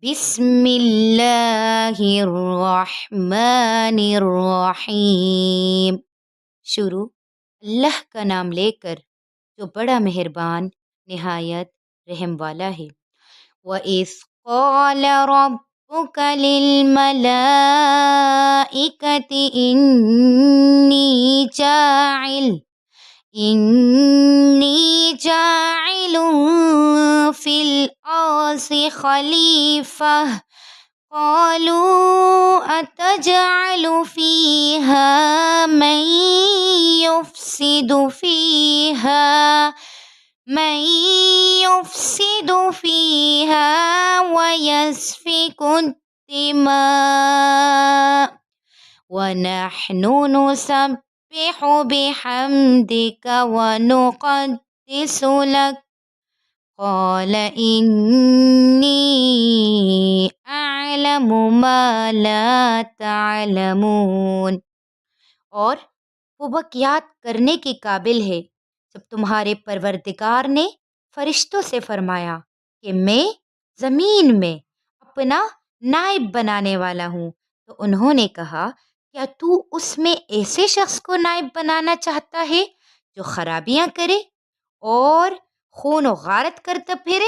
بسم اللہ الرحمن الرحیم۔ شروع اللہ کا نام لے کر جو بڑا مہربان نہایت رحم والا ہے۔ وَإِذْ قَالَ رَبُّكَ لِلْمَلَائِكَةِ إِنِّي جَاعِلٌ فِي الْأَرْضِ خَلِيفَةً قَالُوا أَتَجْعَلُ فِيهَا مَن يُفْسِدُ فِيهَا وَيَسْفِكُ الدِّمَاءَ وَنَحْنُ نُسَبِّحُ بِحَمْدِكَ وَنُقَدِّسُ لَكَ قَالَ إِنِّي أَعْلَمُ مَا لَا تَعْلَمُونَ۔ اور وہ وقت یاد کرنے کے قابل ہے جب تمہارے پروردگار نے فرشتوں سے فرمایا کہ میں زمین میں اپنا نائب بنانے والا ہوں، تو انہوں نے کہا کیا تو اس میں ایسے شخص کو نائب بنانا چاہتا ہے جو خرابیاں کرے اور خون و غارت کرتا پھرے؟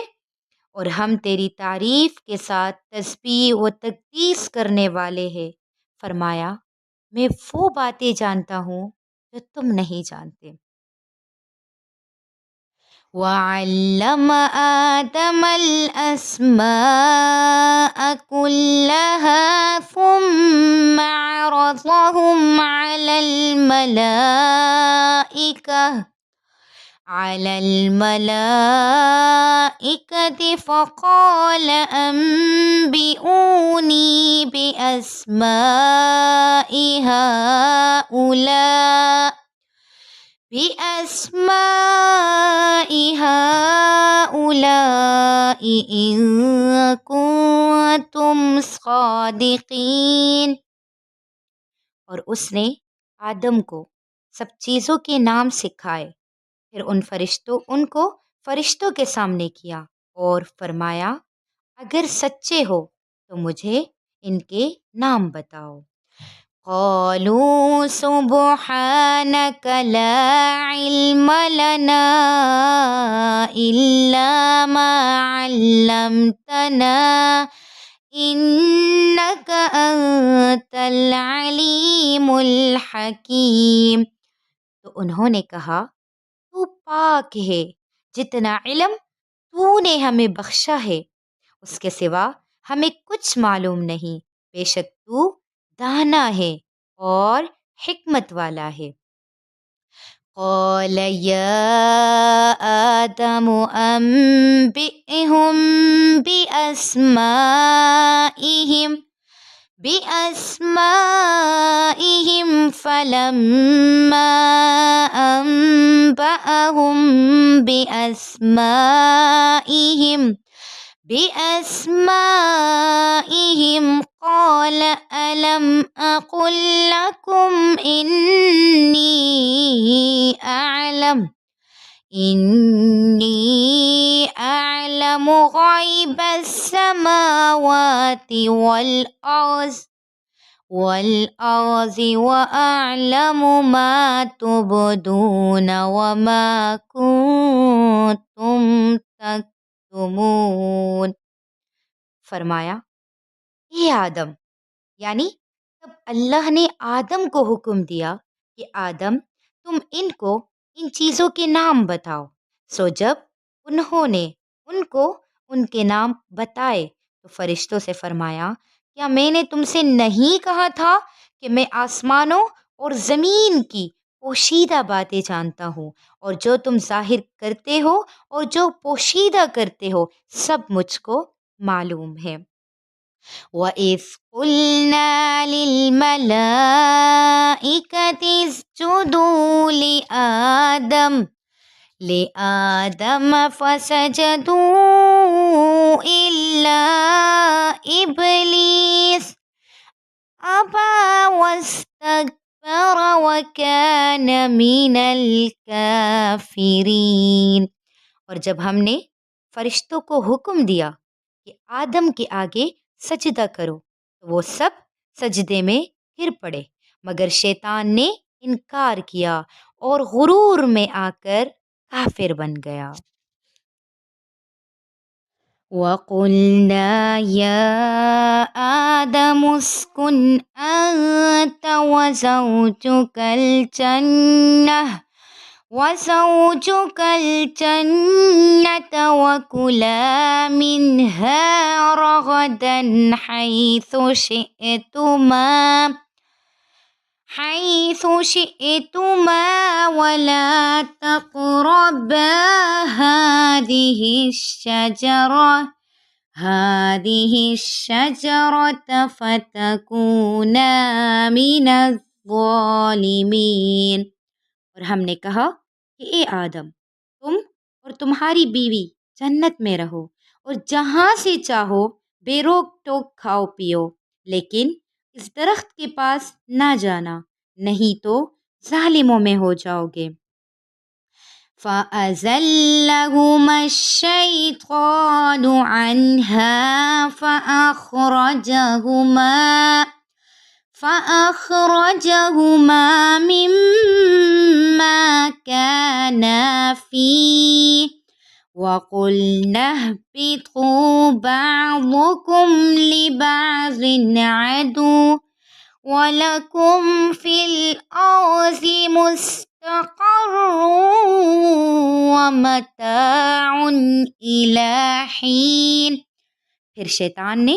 اور ہم تیری تعریف کے ساتھ تسبیح و تقدیس کرنے والے ہیں۔ فرمایا میں وہ باتیں جانتا ہوں جو تم نہیں جانتے۔ وَعَلَّمَ آدَمَ الْأَسْمَاءَ كُلَّهَا ثُمَّ عَرَضَهُمْ على الملائكة فقال أنبئوني بأسماء هؤلاء إن كنتم صادقين۔ اور اس نے آدم کو سب چیزوں کے نام سکھائے، پھر ان کو فرشتوں کے سامنے کیا اور فرمایا اگر سچے ہو تو مجھے ان کے نام بتاؤ۔ قالوا سبحانك لا علم لنا إلا ما علمتنا إنك أنت العليم الحكيم۔ تو انہوں نے کہا تو پاک ہے، جتنا علم تو نے ہمیں بخشا ہے اس کے سوا ہمیں کچھ معلوم نہیں، بے شک تو دانا ہے اور حکمت والا ہے۔ قال يا آدم أنبئهم بأسمائهم فلما أنبأهم بأسمائهم قال ألم أقل لكم إني أعلم غيب السماوات والأرض وأعلم ما تبدون وما كنتم تكتمون۔ فرمایا اے آدم، یعنی تب اللہ نے آدم کو حکم دیا کہ آدم تم ان چیزوں کے نام بتاؤ۔ سو جب انہوں نے ان کو ان کے نام بتائے تو فرشتوں سے فرمایا کیا میں نے تم سے نہیں کہا تھا کہ میں آسمانوں اور زمین کی پوشیدہ باتیں جانتا ہوں، اور جو تم ظاہر کرتے ہو اور جو پوشیدہ کرتے ہو سب مجھ کو معلوم ہے۔ وَإِذْ قُلْنَا لِلْمَلَائِكَةِ اسْجُدُوا لِآدَمَ فَسَجَدُوا إِلَّا إِبْلِيسَ أَبَى وَاسْتَكْبَرَ وَكَانَ مِنَ الْكَافِرِينَ۔ اور جب ہم نے فرشتوں کو حکم دیا کہ آدم کے آگے سجدہ کرو، تو وہ سب سجدے میں گر پڑے، مگر شیطان نے انکار کیا اور غرور میں آ کر کافر بن گیا۔ وَقُلْنَا يَا آدَمُ اسْكُنْ أَنْتَ وَزَوْجُكَ الْجَنَّةَ وَكُلَا مِنْهَا رَغَدًا حيث شئتما ولا تقربا هذه الشجرة فتكونا من الظالمين۔ اور ہم نے کہا کہ اے آدم، تم اور تمہاری بیوی جنت میں رہو اور جہاں سے چاہو بے روک ٹوک کھاؤ پیو، لیکن اس درخت کے پاس نہ جانا، نہیں تو ظالموں میں ہو جاؤ گے۔ فَأَزَلَّهُمَا الشَّيْطَانُ عَنْهَا فَأَخْرَجَهُمَا مِمَّا كَانَا فِيهِ وَقُلْنَا اهْبِطُوا بَعْضُكُمْ لِبَعْضٍ عَدُوٌّ وَلَكُمْ فِي الْأَرْضِ مُسْتَقَرٌّ وَمَتَاعٌ إِلَىٰ حِینٍ۔ پھر شیطان نے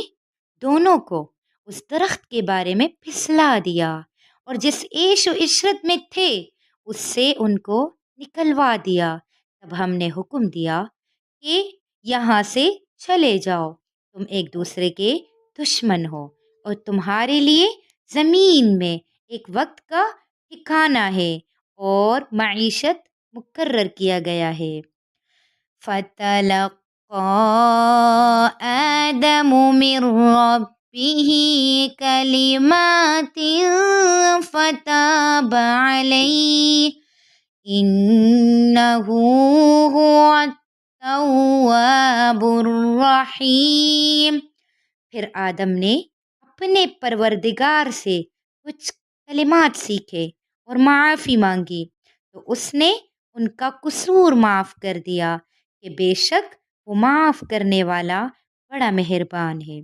دونوں کو اس درخت کے بارے میں پھسلا دیا اور جس عیش و عشرت میں تھے اس سے ان کو نکلوا دیا۔ تب ہم نے حکم دیا کہ یہاں سے چلے جاؤ، تم ایک دوسرے کے دشمن ہو اور تمہارے لیے زمین میں ایک وقت کا ٹھکانہ ہے اور معیشت مقرر کیا گیا ہے۔ فَتَلَقَّىٰ آدَمُ مِن رَّبِّهِ كَلِمَاتٍ فَتَابَ عَلَيْهِ إِنَّهُ هُوَ التَّوَّابُ الرَّحِيمُ۔ پھر آدم نے اپنے پروردگار سے کچھ کلمات سیکھے اور معافی مانگی تو اس نے ان کا قصور معاف کر دیا کہ بے شک وہ معاف کرنے والا بڑا مہربان ہے۔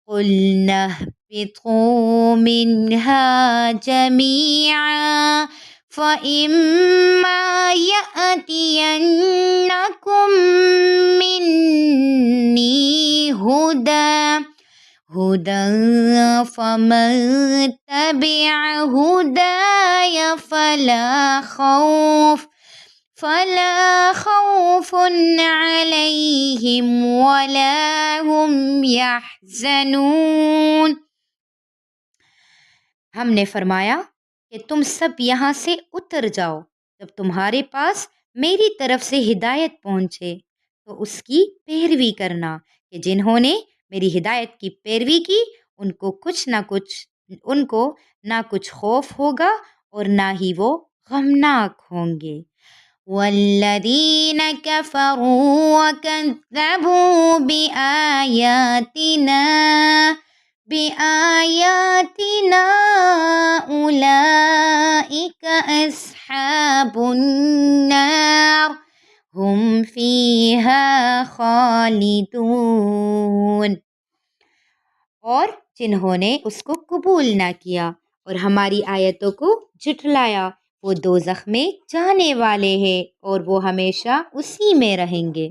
قُلْنَا اهْبِطُوا مِنْهَا جَمِيعًا فَإِمَّا يَأْتِيَنَّكُم مِّنِّي هُدًى فَمَن تَبِعَ هُدَايَ فَلَا خَوْفٌ عَلَيْهِمْ وَلَا هُمْ يَحْزَنُونَ۔ ہم نے فرمایا کہ تم سب یہاں سے اتر جاؤ، جب تمہارے پاس میری طرف سے ہدایت پہنچے تو اس کی پیروی کرنا، کہ جنہوں نے میری ہدایت کی پیروی کی ان کو نہ کچھ خوف ہوگا اور نہ ہی وہ غمناک ہوں گے۔ وَالَّذِينَ كَفَرُوا وَكَذَّبُوا بِآيَاتِنَا أُولَٰئِكَ أَصْحَابُ النَّارِ هُمْ فِيهَا خَالِدُونَ۔ اور جنہوں نے اس کو قبول نہ کیا اور ہماری آیتوں کو جھٹلایا وہ دوزخ میں جانے والے ہیں اور وہ ہمیشہ اسی میں رہیں گے۔